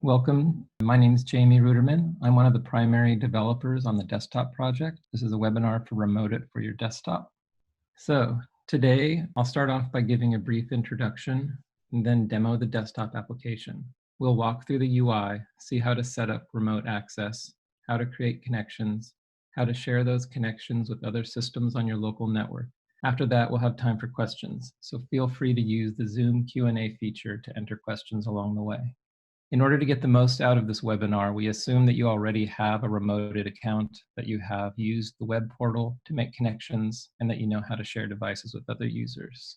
Welcome. My name is Jamie Ruderman. I'm one of the primary developers on the desktop project. This is a webinar for Remote.it for your desktop. So today, I'll start off by giving a brief introduction and then demo the desktop application. We'll walk through the UI, see how to set up remote access, how to create connections, how to share those connections with other systems on your local network. After that, we'll have time for questions, so feel free to use the Zoom Q&A feature to enter questions along the way. In order to get the most out of this webinar, we assume that you already have a remote.it account, that you have used the web portal to make connections, and that you know how to share devices with other users.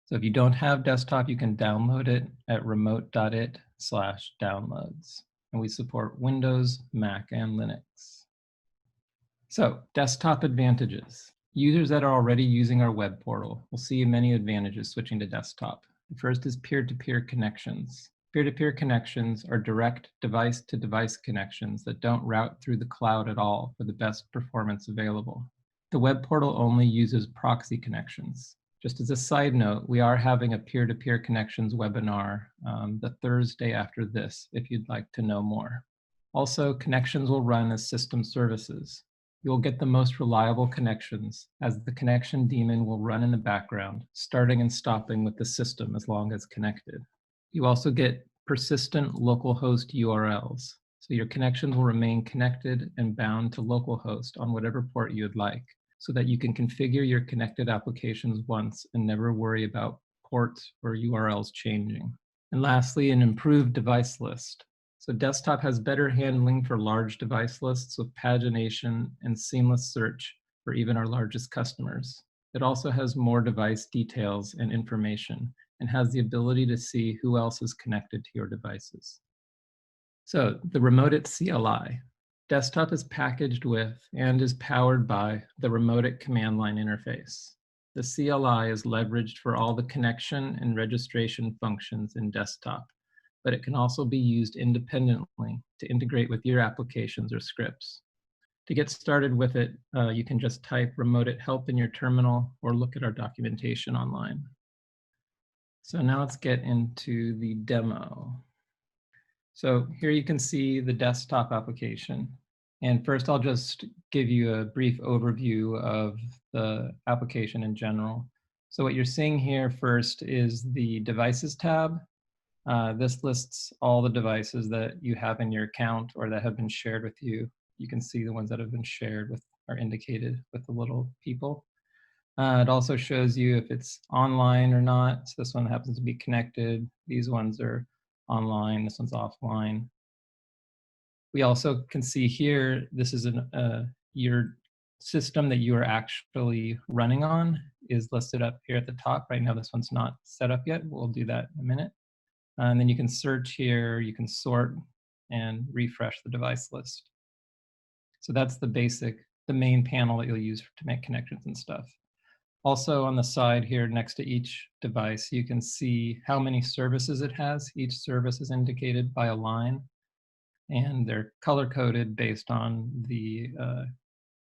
So if you don't have desktop, you can download it at remote.it/downloads. And we support Windows, Mac, and Linux. So desktop advantages. Users that are already using our web portal will see many advantages switching to desktop. The first is peer-to-peer connections. Peer-to-peer connections are direct device-to-device connections that don't route through the cloud at all for the best performance available. The web portal only uses proxy connections. Just as a side note, we are having a peer-to-peer connections webinar the Thursday after this, if you'd like to know more. Also, connections will run as system services. You'll get the most reliable connections, as the connection daemon will run in the background, starting and stopping with the system as long as connected. You also get persistent localhost URLs, so your connections will remain connected and bound to localhost on whatever port you'd like, so that you can configure your connected applications once and never worry about ports or URLs changing. And lastly, an improved device list. So desktop has better handling for large device lists with pagination and seamless search for even our largest customers. It also has more device details and information and has the ability to see who else is connected to your devices. So the Remote.it CLI. Desktop is packaged with and is powered by the Remote.it command line interface. The CLI is leveraged for all the connection and registration functions in desktop, but it can also be used independently to integrate with your applications or scripts. To get started with it, you can just type Remote.it help in your terminal or look at our documentation online. So now let's get into the demo. So here you can see the desktop application. And first I'll just give you a brief overview of the application in general. So what you're seeing here first is the Devices tab. This lists all the devices that you have in your account or that have been shared with you. You can see the ones that have been shared with are indicated with the little people. It also shows you if it's online or not. So this one happens to be connected. These ones are online. This one's offline. We also can see here, this is your system that you are actually running on is listed up here at the top. Right now, this one's not set up yet. We'll do that in a minute. And then you can search here, you can sort and refresh the device list. So that's the main panel that you'll use to make connections and stuff. Also on the side here next to each device, you can see how many services it has. Each service is indicated by a line, and they're color-coded based on the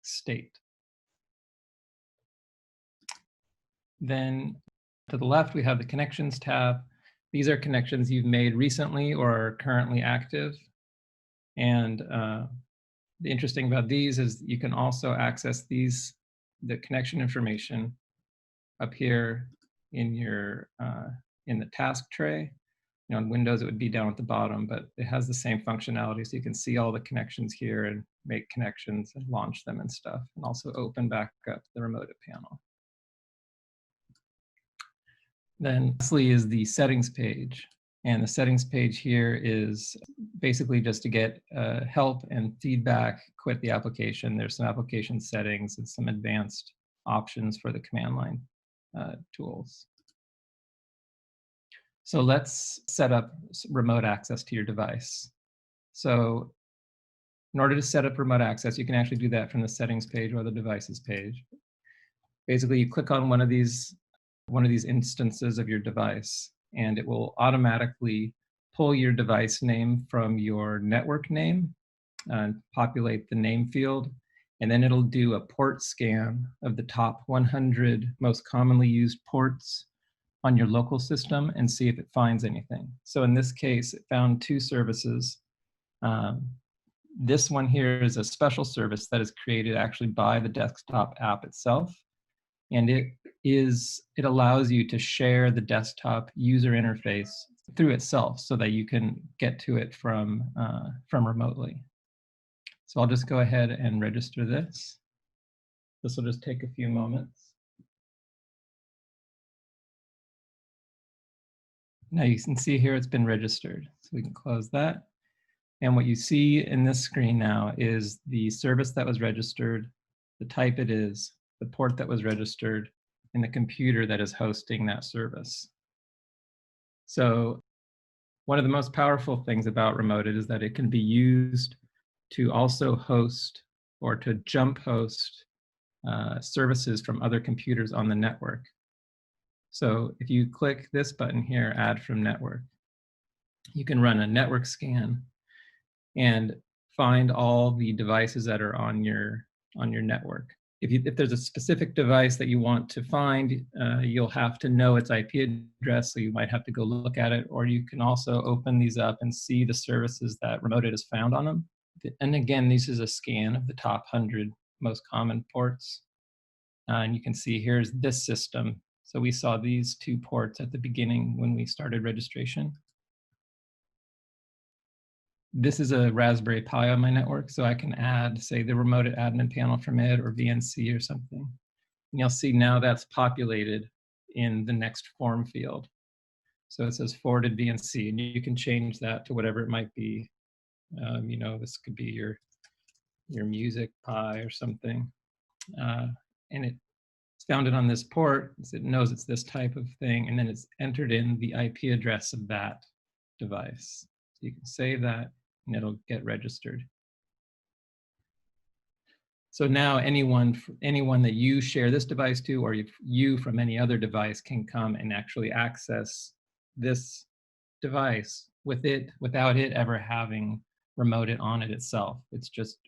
state. Then to the left, we have the Connections tab. These are connections you've made recently or are currently active. And the interesting about these is you can also access the connection information up here in your in the task tray. You know, on Windows, it would be down at the bottom, but it has the same functionality. So you can see all the connections here and make connections and launch them and stuff, and also open back up the Remote.it panel. Then lastly is the settings page. And the settings page here is basically just to get help and feedback, quit the application. There's some application settings and some advanced options for the command line tools. So let's set up remote access to your device. So in order to set up remote access, you can actually do that from the settings page or the devices page. Basically, you click on one of these instances of your device, and it will automatically pull your device name from your network name and populate the name field. And then it'll do a port scan of the top 100 most commonly used ports on your local system and see if it finds anything. So in this case, it found 2 services. This one here is a special service that is created actually by the desktop app itself. And it allows you to share the desktop user interface through itself so that you can get to it from remotely. So I'll just go ahead and register this. This will just take a few moments. Now you can see here it's been registered. So we can close that. And what you see in this screen now is the service that was registered, the type it is, the port that was registered, and the computer that is hosting that service. So one of the most powerful things about remote.it is that it can be used to also host or to jump host services from other computers on the network. So if you click this button here, Add from Network, you can run a network scan and find all the devices that are on your network. If there's a specific device that you want to find, you'll have to know its IP address, so you might have to go look at it, or you can also open these up and see the services that remote.it has found on them. And again, this is a scan of the top 100 most common ports. And you can see here's this system. So we saw these 2 ports at the beginning when we started registration. This is a Raspberry Pi on my network, so I can add, say, the remote.it admin panel from it or VNC or something. And you'll see now that's populated in the next form field. So it says forwarded VNC, and you can change that to whatever it might be. You know, this could be your music Pi or something. And it's found it on this port, so it knows it's this type of thing, and then it's entered in the IP address of that device. So you can save that, and it'll get registered. So now anyone that you share this device to, or if you from any other device, can come and actually access this device without it ever having remote.it on it itself. It's just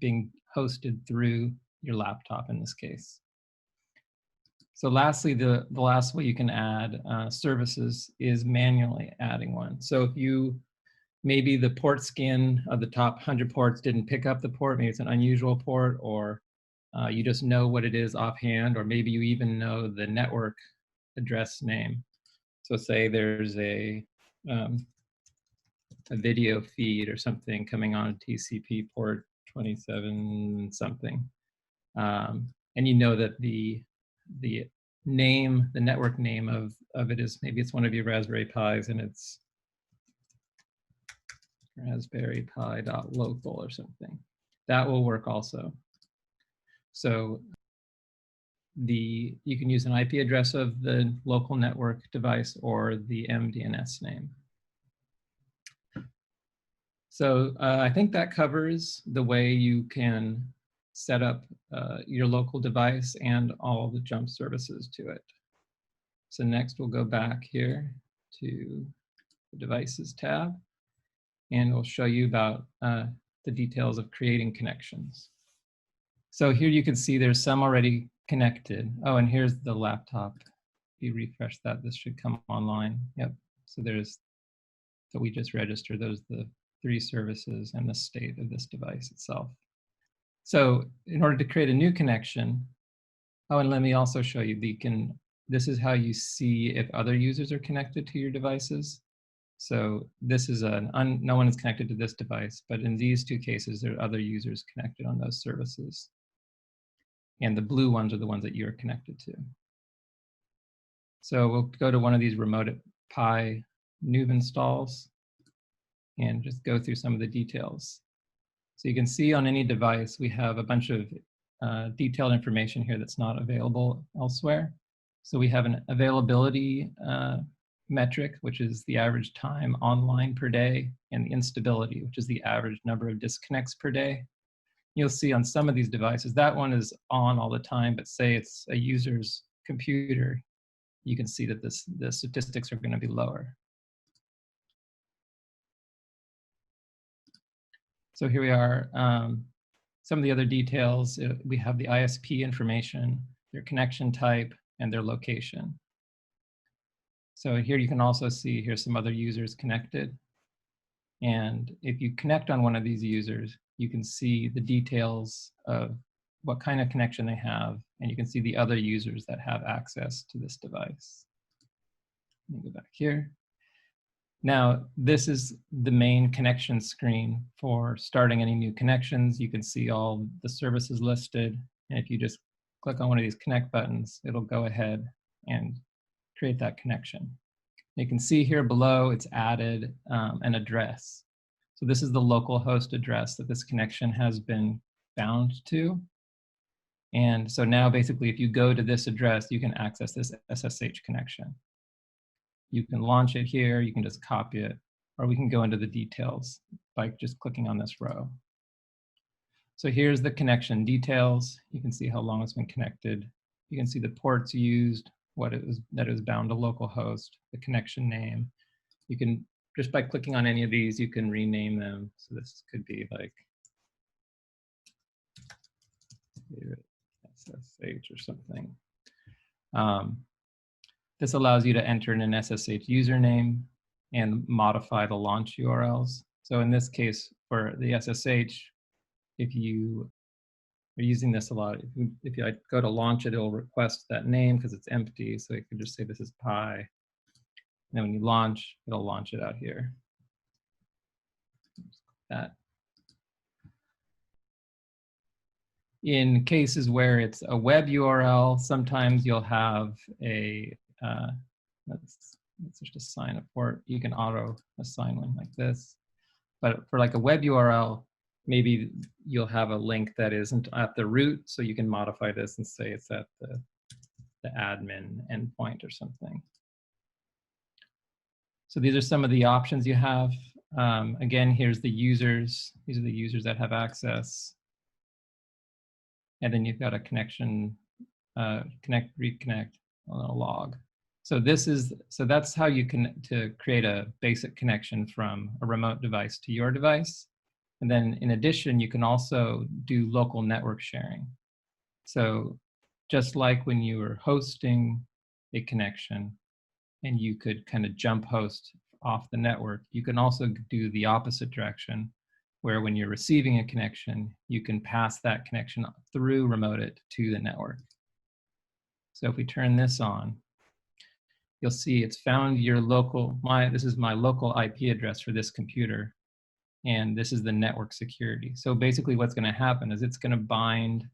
being hosted through your laptop in this case. So lastly, the last way you can add services is manually adding one. So if maybe the port scan of the top 100 ports didn't pick up the port, maybe it's an unusual port, or you just know what it is offhand, or maybe you even know the network address name. So say there's a video feed or something coming on TCP port 27 something. And you know that the name, the network name of it is, maybe it's one of your Raspberry Pis and it's raspberrypi.local or something. That will work also. So you can use an IP address of the local network device or the MDNS name. So I think that covers the way you can set up your local device and all the jump services to it. So next we'll go back here to the Devices tab, and we'll show you about the details of creating connections. So here you can see there's some already connected. Oh, and here's the laptop. If you refresh that, this should come online. Yep. So we just registered those, the 3 services and the state of this device itself. So in order to create a new connection, oh, and let me also show you, this is how you see if other users are connected to your devices. So this is no one is connected to this device, but in these 2 cases, there are other users connected on those services. And the blue ones are the ones that you're connected to. So we'll go to one of these remote Pi noob installs and just go through some of the details. So you can see on any device, we have a bunch of detailed information here that's not available elsewhere. So we have an availability metric, which is the average time online per day, and the instability, which is the average number of disconnects per day. You'll see on some of these devices, that one is on all the time, but say it's a user's computer, you can see that the statistics are going to be lower. So here we are. Some of the other details, we have the ISP information, their connection type, and their location. So here you can also see here's some other users connected. And if you connect on one of these users, you can see the details of what kind of connection they have, and you can see the other users that have access to this device. Let me go back here. Now, this is the main connection screen for starting any new connections. You can see all the services listed. And if you just click on one of these connect buttons, it'll go ahead and create that connection. You can see here below, it's added an address. So this is the local host address that this connection has been bound to. And so now basically, if you go to this address, you can access this SSH connection. You can launch it here, you can just copy it, or we can go into the details by just clicking on this row. So here's the connection details. You can see how long it's been connected. You can see the ports used, what it was, that it was bound to localhost, the connection name. You can, just by clicking on any of these, you can rename them. So this could be like SSH or something. This allows you to enter in an SSH username and modify the launch URLs. So in this case, for the SSH, if you are using this a lot, if you go to launch it, it'll request that name because it's empty. So you can just say this is pi. And then when you launch, it'll launch it out here. That. In cases where it's a web URL, sometimes you'll have a, let's just assign a port. You can auto assign one like this. But for like a web URL, maybe you'll have a link that isn't at the root, so you can modify this and say it's at the admin endpoint or something. So these are some of the options you have. Again, here's the users. These are the users that have access. And then you've got a connection, connect, reconnect, a log. So that's how you can create a basic connection from a remote device to your device. And then in addition, you can also do local network sharing. So just like when you were hosting a connection and you could kind of jump host off the network, you can also do the opposite direction, where when you're receiving a connection, you can pass that connection through remote.it to the network. So if we turn this on, you'll see it's found your local, this is my local IP address for this computer, and this is the network security. So basically what's gonna happen is it's gonna bind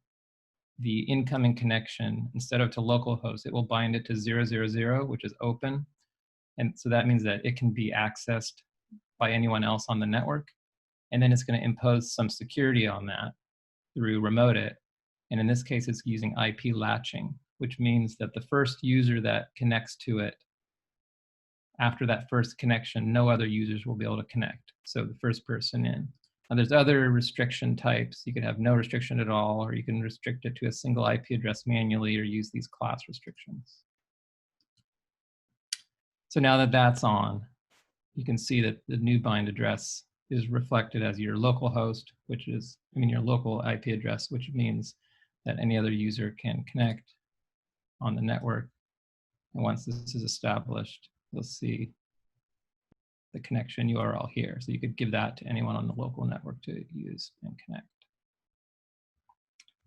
the incoming connection, instead of to localhost, it will bind it to 000, which is open. And so that means that it can be accessed by anyone else on the network. And then it's going to impose some security on that through remote.it. And in this case, it's using IP latching, which means that the first user that connects to it, after that first connection, no other users will be able to connect. So the first person in. Now there's other restriction types. You could have no restriction at all, or you can restrict it to a single IP address manually, or use these class restrictions. So now that that's on, you can see that the new bind address is reflected as your local host, which is, your local IP address, which means that any other user can connect on the network. And once this is established, you'll see the connection URL here. So you could give that to anyone on the local network to use and connect.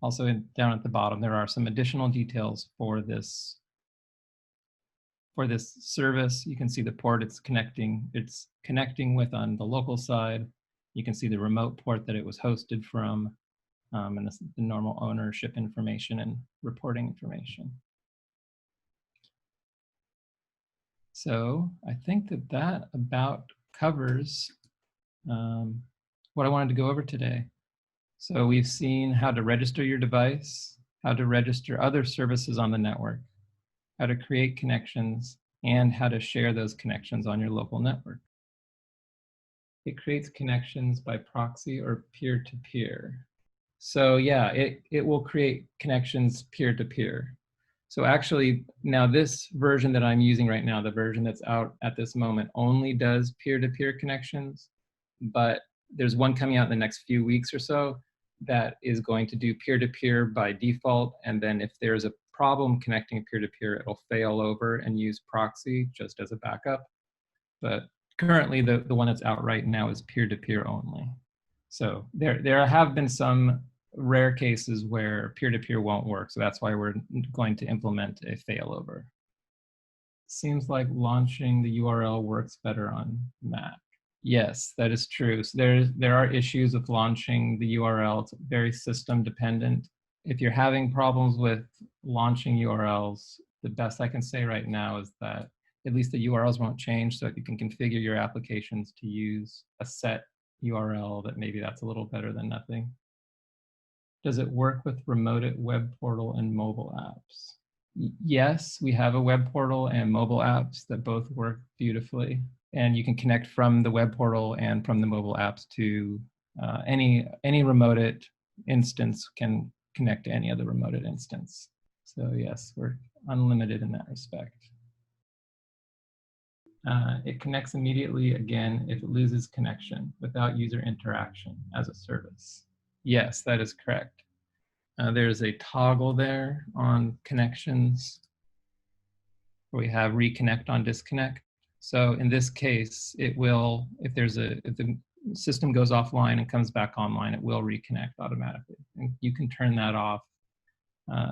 Also down at the bottom, there are some additional details for this service. You can see the port it's connecting with on the local side. You can see the remote port that it was hosted from, and the normal ownership information and reporting information. So I think that about covers what I wanted to go over today. So we've seen how to register your device, how to register other services on the network, how to create connections, and how to share those connections on your local network. It creates connections by proxy or peer-to-peer. So yeah, it will create connections peer-to-peer. So actually, now this version that I'm using right now, the version that's out at this moment, only does peer-to-peer connections, but there's one coming out in the next few weeks or so that is going to do peer-to-peer by default, and then if there's a problem connecting peer-to-peer, it'll fail over and use proxy just as a backup. But currently, the one that's out right now is peer-to-peer only. So there have been some rare cases where peer-to-peer won't work. So that's why we're going to implement a failover. Seems like launching the URL works better on Mac. Yes, that is true. So there are issues with launching the URL. It's very system dependent. If you're having problems with launching URLs, the best I can say right now is that at least the URLs won't change, so if you can configure your applications to use a set URL, that maybe that's a little better than nothing. Does it work with remote.it web portal and mobile apps? Yes, we have a web portal and mobile apps that both work beautifully. And you can connect from the web portal and from the mobile apps to any remote.it instance can connect to any other remote.it instance. So yes, we're unlimited in that respect. It connects immediately again if it loses connection without user interaction as a service. Yes, that is correct. There's a toggle there on connections where we have reconnect on disconnect. So in this case, it will, if the system goes offline and comes back online, it will reconnect automatically. And you can turn that off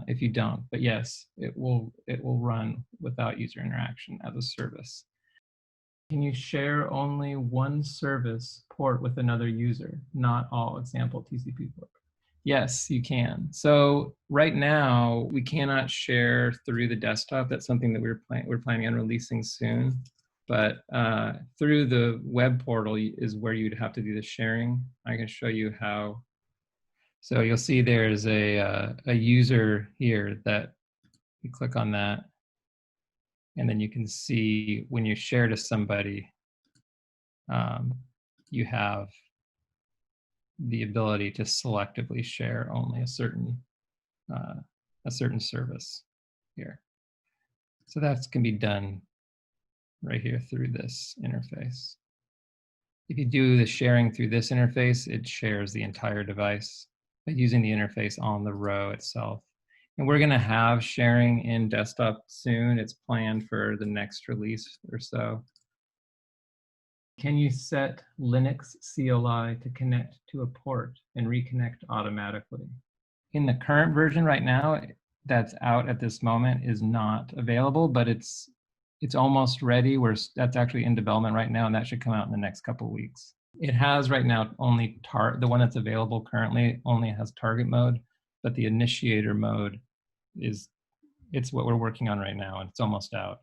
if you don't. But yes, it will run without user interaction as a service. Can you share only one service port with another user, not all example TCP port? Yes, you can. So right now, we cannot share through the desktop. That's something that we're planning on releasing soon. But through the web portal is where you'd have to do the sharing. I can show you how. So you'll see there's a user here that you click on that. And then you can see when you share to somebody, you have the ability to selectively share only a certain service here. So that can be done right here through this interface. If you do the sharing through this interface, it shares the entire device by using the interface on the row itself. And we're going to have sharing in desktop soon. It's planned for the next release or so. Can you set Linux CLI to connect to a port and reconnect automatically? In the current version right now, that's out at this moment, is not available, but it's almost ready. That's actually in development right now, and that should come out in the next couple of weeks. It has right now only the one that's available currently only has target mode, but the initiator mode it's what we're working on right now, and it's almost out.